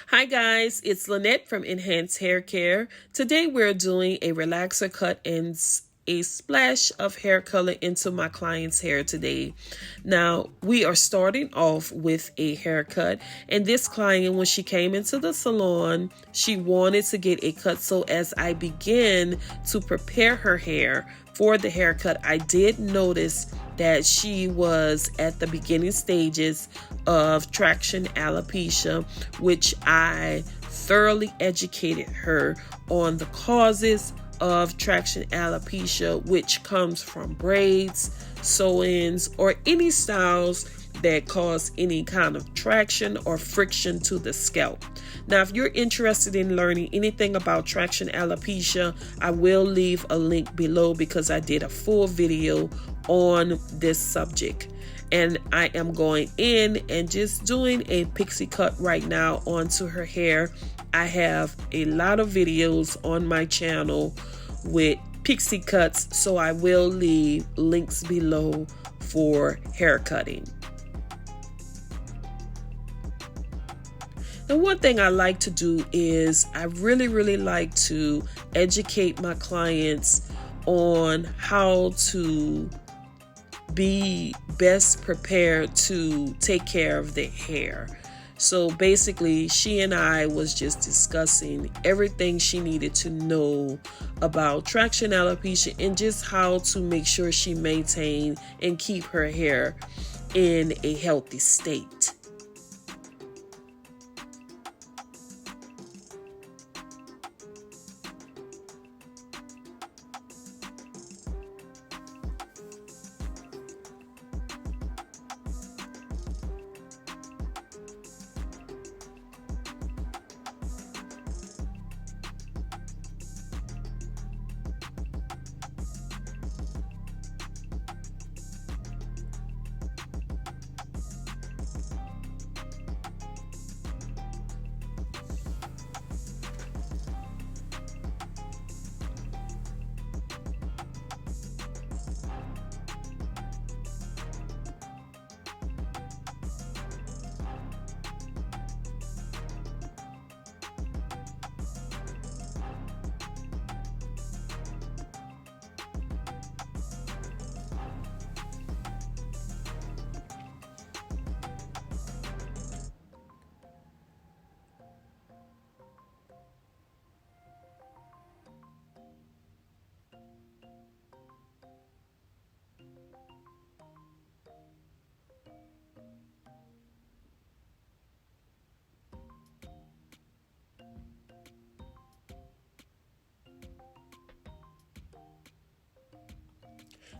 Hi guys, it's Lynette from Enhanced Hair Care. Today we're doing a relaxer cut and a splash of hair color into my client's hair today. Now we are starting off with a haircut, and this client, when she came into the salon, she wanted to get a cut. So as I begin to prepare her hair for the haircut, I did notice that she was at the beginning stages of traction alopecia, which I thoroughly educated her on the causes of traction alopecia, which comes from braids, sew-ins, or any styles that cause any kind of traction or friction to the scalp. Now, if you're interested in learning anything about traction alopecia, I will leave a link below because I did a full video on this subject. And I am going in and just doing a pixie cut right now onto her hair. I have a lot of videos on my channel with pixie cuts, so I will leave links below for hair cutting. And one thing I like to do is I really like to educate my clients on how to be best prepared to take care of their hair. So basically, she and I was just discussing everything she needed to know about traction alopecia and just how to make sure she maintain and keep her hair in a healthy state.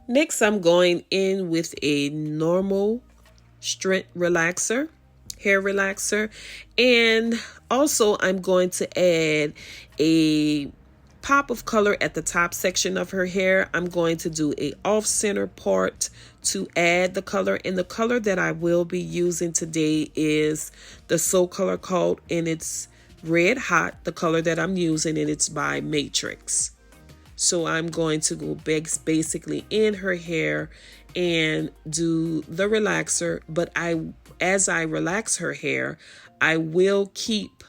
Next, I'm going in with a normal strength relaxer, hair relaxer, and also I'm going to add a pop of color at the top section of her hair. I'm going to do a off-center part to add the color, and the color that I will be using today is the Soul Color Code, and it's Red Hot, the color that I'm using, and it's by Matrix. So I'm going to go basically in her hair and do the relaxer, but as I relax her hair, I will keep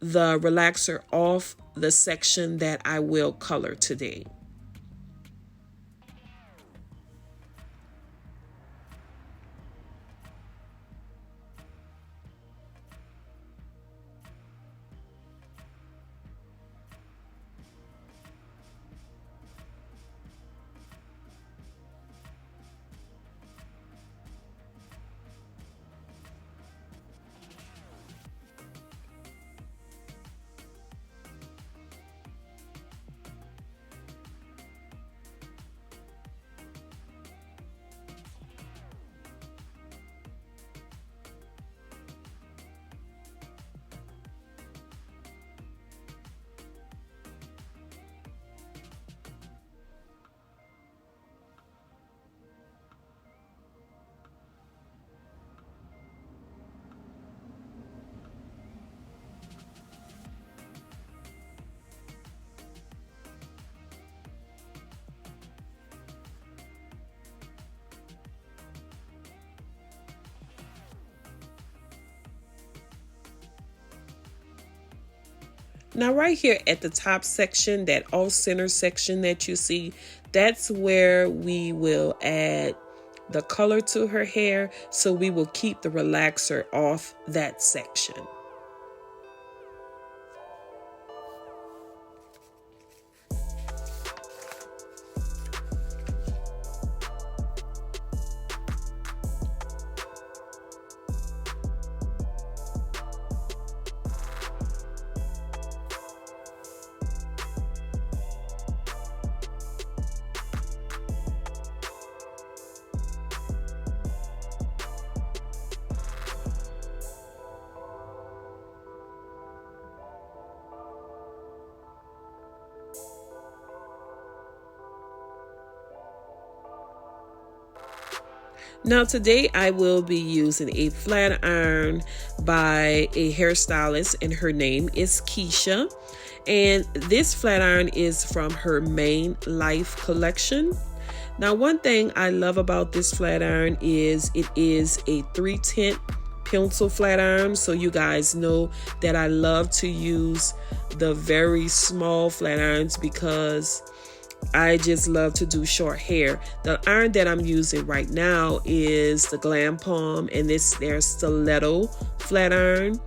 the relaxer off the section that I will color today. Now right here at the top section, that off center section that you see, that's where we will add the color to her hair. So we will keep the relaxer off that section. Now today I will be using a flat iron by a hairstylist, and her name is Keisha. And this flat iron is from her Main Life collection. Now one thing I love about this flat iron is it is a 3/10 pencil flat iron. So you guys know that I love to use the very small flat irons because I just love to do short hair. The iron that I'm using right now is the Glam Palm, and this their stiletto flat iron.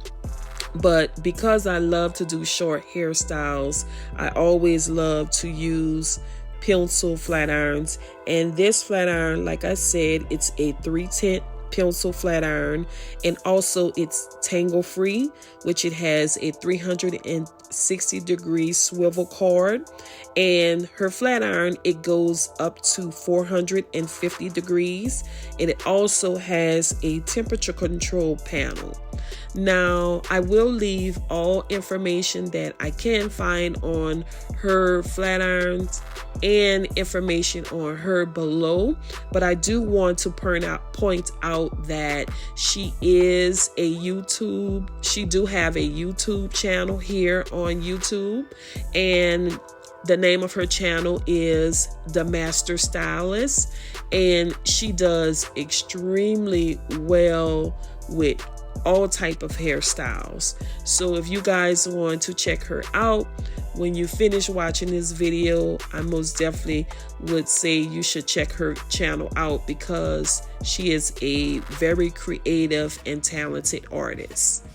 But because I love to do short hairstyles, I always love to use pencil flat irons. And this flat iron, like I said, it's a 3/10 pencil flat iron, and also it's tangle free, which it has a 360-degree swivel card. And her flat iron, it goes up to 450 degrees, and it also has a temperature control panel. Now I will leave all information that I can find on her flat irons and information on her below, but I do want to point out that she is a YouTube. She do have a YouTube channel here on YouTube, and the name of her channel is The Master Stylist, and she does extremely well with all type of hairstyles. So if you guys want to check her out, when you finish watching this video, I most definitely would say you should check her channel out because she is a very creative and talented artist.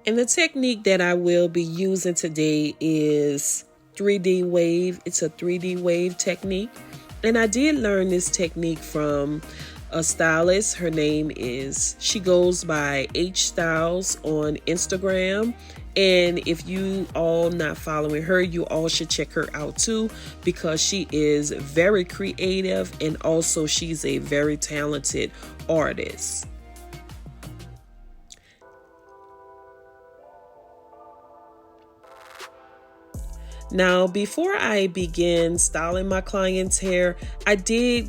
And the technique that I will be using today is 3D wave. It's a 3D wave technique. And I did learn this technique from a stylist. Her name she goes by H Styles on Instagram. And if you all not following her, you all should check her out too, because she is very creative and also she's a very talented artist. Now, before I begin styling my client's hair, I do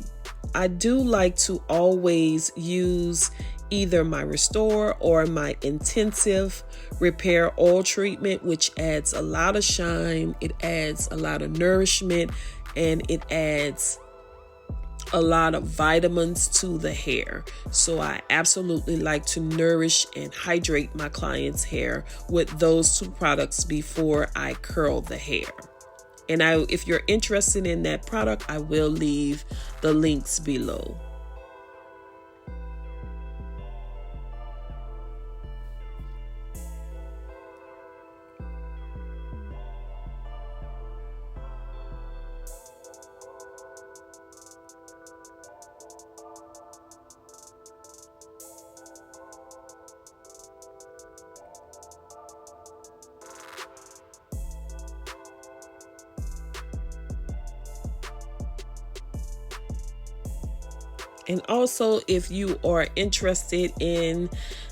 like to always use either my Restore or my Intensive Repair Oil Treatment, which adds a lot of shine, it adds a lot of nourishment, and it adds a lot of vitamins to the hair. So I absolutely like to nourish and hydrate my client's hair with those two products before I curl the hair. And if you're interested in that product, I will leave the links below. And also, if you are interested in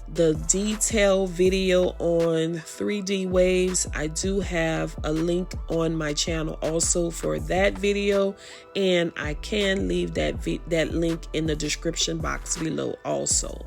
the detailed video on 3D waves, I do have a link on my channel also for that video, and I can leave that link in the description box below also.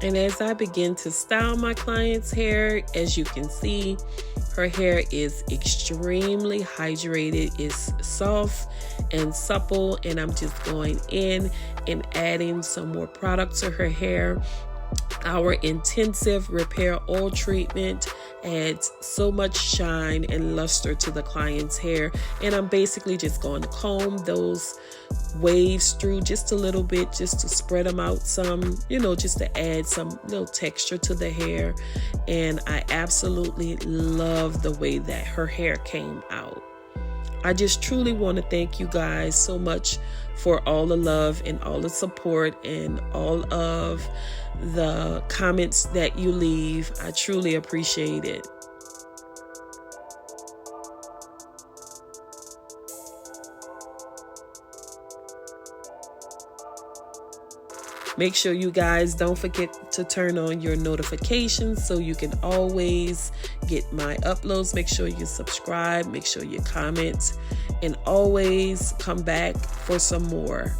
And as I begin to style my client's hair, as you can see, her hair is extremely hydrated. It's soft and supple, and I'm just going in and adding some more product to her hair. Our intensive repair oil treatment adds so much shine and luster to the client's hair, and I'm basically just going to comb those waves through just a little bit, just to spread them out some, just to add some little texture to the hair. And I absolutely love the way that her hair came out. I just truly want to thank you guys so much for all the love and all the support and all of the comments that you leave. I truly appreciate it. Make sure you guys don't forget to turn on your notifications so you can always get my uploads. Make sure you subscribe, make sure you comment, and always come back for some more.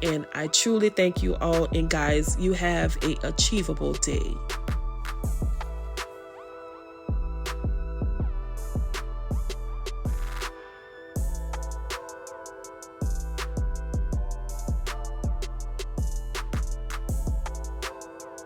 And I truly thank you all. And guys, you have an achievable day.